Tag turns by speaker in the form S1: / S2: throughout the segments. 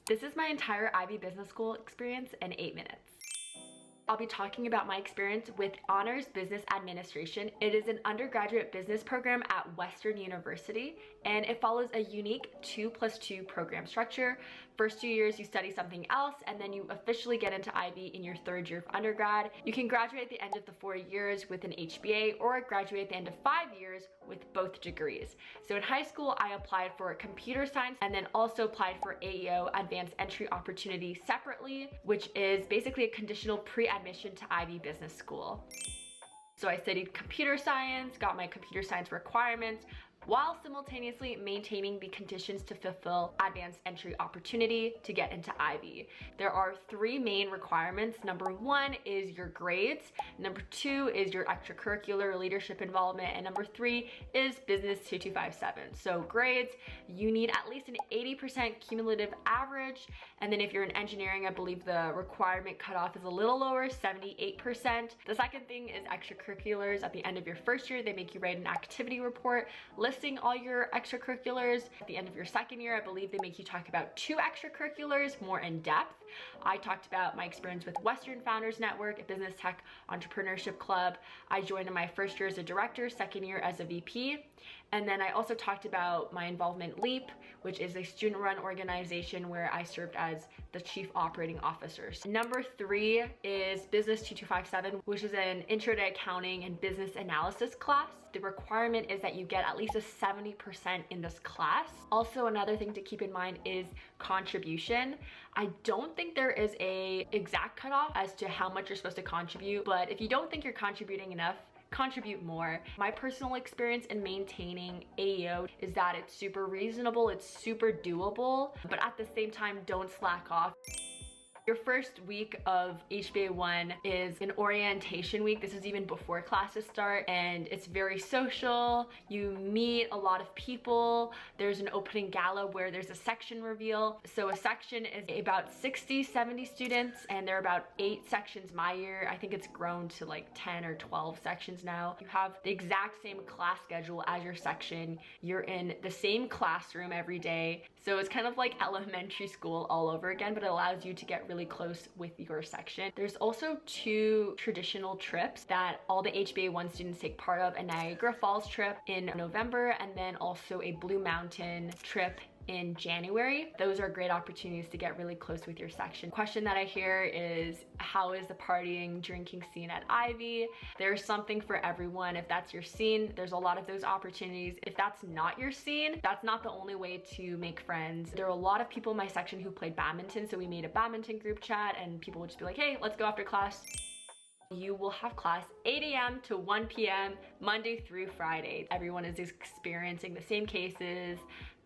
S1: This is my entire Ivey Business School experience in 8 minutes. I'll be talking about my experience with Honors Business Administration. It is an undergraduate business program at Western University, and it follows a unique 2+2 program structure. First 2 years, you study something else, and then you officially get into Ivey in your 3rd year of undergrad. You can graduate at the end of the 4 years with an HBA, or graduate at the end of 5 years with both degrees. So in high school, I applied for computer science, and then also applied for AEO, Advanced Entry Opportunity, separately, which is basically a conditional pre-admission to Ivey Business School. So I studied computer science, got my computer science requirements, while simultaneously maintaining the conditions to fulfill advanced entry opportunity to get into Ivey. There are 3 main requirements. Number 1 is your grades. Number 2 is your extracurricular leadership involvement. And number 3 is business 2257. So grades, you need at least an 80% cumulative average. And then if you're in engineering, I believe the requirement cutoff is a little lower, 78%. The second thing is extracurriculars. At the end of your 1st year, they make you write an activity report listing all your extracurriculars. At the end of your 2nd year, I believe they make you talk about 2 extracurriculars more in depth. I talked about my experience with Western Founders Network, a business tech entrepreneurship club. I joined in my 1st year as a director, 2nd year as a VP. And then I also talked about my involvement at LEAP, which is a student-run organization where I served as the chief operating officer. Number 3 is business 2257, which is an intro to accounting and business analysis class. The requirement is that you get at least a 70% in this class. Also, another thing to keep in mind is contribution. I don't think there is a exact cutoff as to how much you're supposed to contribute, but if you don't think you're contributing enough, contribute more. My personal experience in maintaining AEO is that it's super reasonable, it's super doable, but at the same time, don't slack off. Your first week of HBA1 is an orientation week. This is even before classes start, and it's very social. You meet a lot of people. There's an opening gala where there's a section reveal. So a section is about 60, 70 students, and there are about 8 sections my year. I think it's grown to like 10 or 12 sections now. You have the exact same class schedule as your section. You're in the same classroom every day. So it's kind of like elementary school all over again, but it allows you to get really close with your section. There's also 2 traditional trips that all the HBA1 students take part of, a Niagara Falls trip in November, and then also a Blue Mountain trip in January. Those are great opportunities to get really close with your section. Question that I hear is, how is the partying, drinking scene at Ivey? There's something for everyone. If that's your scene, there's a lot of those opportunities. If that's not your scene, that's not the only way to make friends. There are a lot of people in my section who played badminton, so we made a badminton group chat, and people would just be like, hey, let's go after class. You will have class 8 a.m. to 1 p.m. Monday through Friday. Everyone is experiencing the same cases,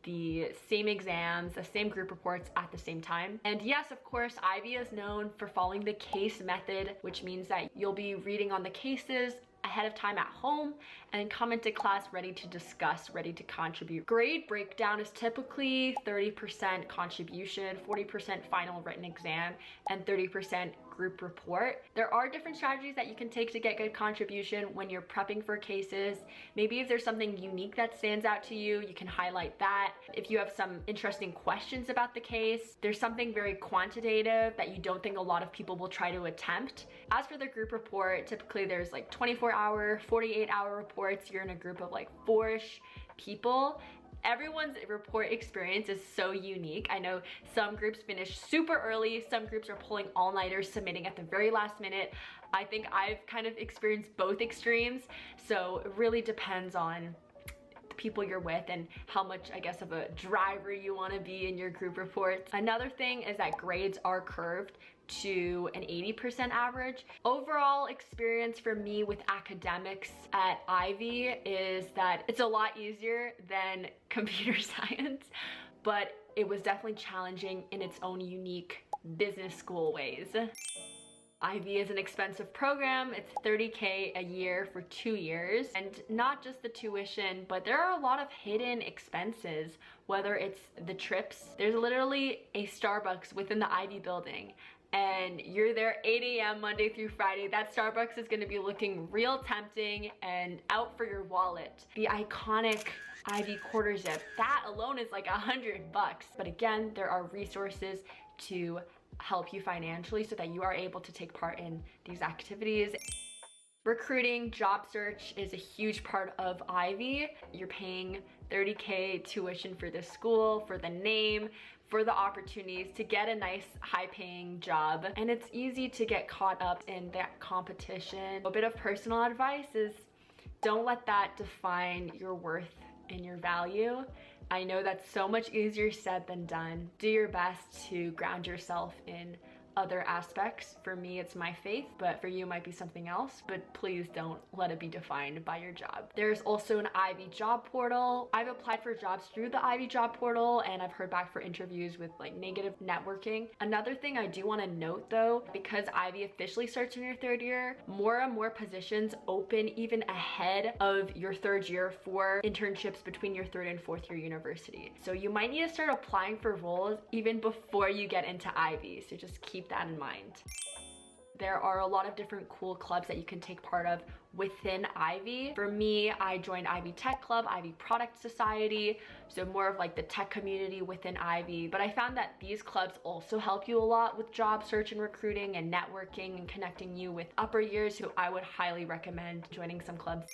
S1: the same exams, the same group reports at the same time. And yes, of course, Ivey is known for following the case method, which means that you'll be reading on the cases ahead of time at home and come into class ready to discuss, ready to contribute. Grade breakdown is typically 30% contribution, 40% final written exam, and 30% group report. There are different strategies that you can take to get good contribution when you're prepping for cases. Maybe if there's something unique that stands out to you, you can highlight that. If you have some interesting questions about the case, there's something very quantitative that you don't think a lot of people will try to attempt. As for the group report, typically there's like 24-hour, 48-hour reports. You're in a group of like 4-ish people. Everyone's report experience is so unique. I know some groups finish super early, some groups are pulling all-nighters, submitting at the very last minute. I think I've kind of experienced both extremes, so it really depends on the people you're with and how much, I guess, of a driver you want to be in your group reports. Another thing is that grades are curved to an 80% average. Overall experience for me with academics at Ivey is that it's a lot easier than computer science, but it was definitely challenging in its own unique business school ways. Ivey is an expensive program. It's $30K a year for 2 years, and not just the tuition, but there are a lot of hidden expenses, whether it's the trips. There's literally a Starbucks within the Ivey building, and you're there 8 a.m. Monday through Friday. That Starbucks is gonna be looking real tempting and out for your wallet. The iconic Ivey quarter zip. That alone is like $100. But again, there are resources to help you financially so that you are able to take part in these activities. Recruiting, job search is a huge part of Ivey. You're paying $30K tuition for the school, for the name, for the opportunities to get a nice high-paying job. And it's easy to get caught up in that competition. A bit of personal advice is don't let that define your worth and your value. I know that's so much easier said than done. Do your best to ground yourself in other aspects. For me, it's my faith, but for you, it might be something else. But please don't let it be defined by your job. There's also an Ivey job portal. I've applied for jobs through the Ivey job portal, and I've heard back for interviews with like negative networking. Another thing I do want to note though, because Ivey officially starts in your third year, more and more positions open even ahead of your third year for internships between your third and fourth year university. So you might need to start applying for roles even before you get into Ivey. So just keep that in mind. There are a lot of different cool clubs that you can take part of within Ivey. For me, I joined Ivey Tech Club, Ivey Product Society, so more of like the tech community within Ivey. But I found that these clubs also help you a lot with job search and recruiting and networking and connecting you with upper years, who I would highly recommend joining some clubs.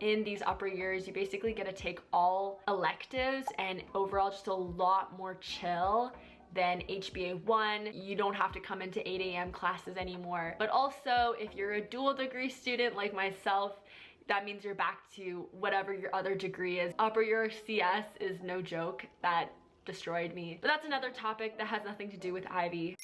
S1: In these upper years, you basically get to take all electives, and overall just a lot more chill than HBA1. You don't have to come into 8 a.m. classes anymore. But also, if you're a dual degree student like myself, that means you're back to whatever your other degree is. Upper year CS is no joke. That destroyed me. But that's another topic that has nothing to do with Ivey.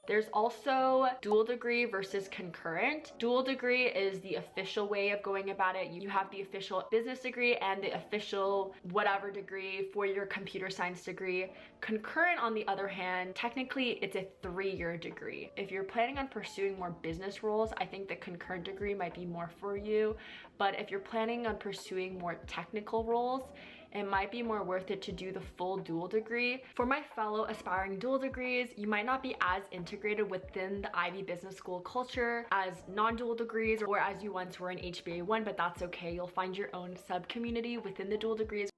S1: There's also dual degree versus concurrent. Dual degree is the official way of going about it. You have the official business degree and the official whatever degree for your computer science degree. Concurrent, on the other hand, technically it's a 3-year degree. If you're planning on pursuing more business roles, I think the concurrent degree might be more for you. But if you're planning on pursuing more technical roles, it might be more worth it to do the full dual degree. For my fellow aspiring dual degrees, you might not be as integrated within the Ivey Business School culture as non-dual degrees, or as you once were in HBA1, but that's okay. You'll find your own sub-community within the dual degrees.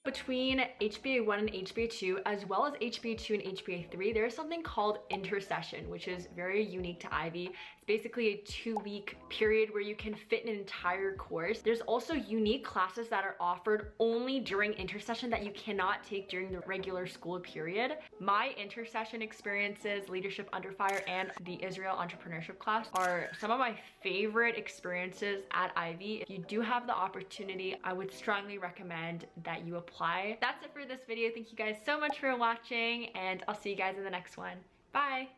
S1: Between HBA1 and HBA2, as well as HBA2 and HBA3, there's something called Intersession, which is very unique to Ivey. It's basically a 2-week period where you can fit an entire course. There's also unique classes that are offered only during Intersession that you cannot take during the regular school period. My Intersession experiences, Leadership Under Fire and the Israel Entrepreneurship class, are some of my favorite experiences at Ivey. If you do have the opportunity, I would strongly recommend that you apply. That's it for this video. Thank you guys so much for watching, and I'll see you guys in the next one. Bye!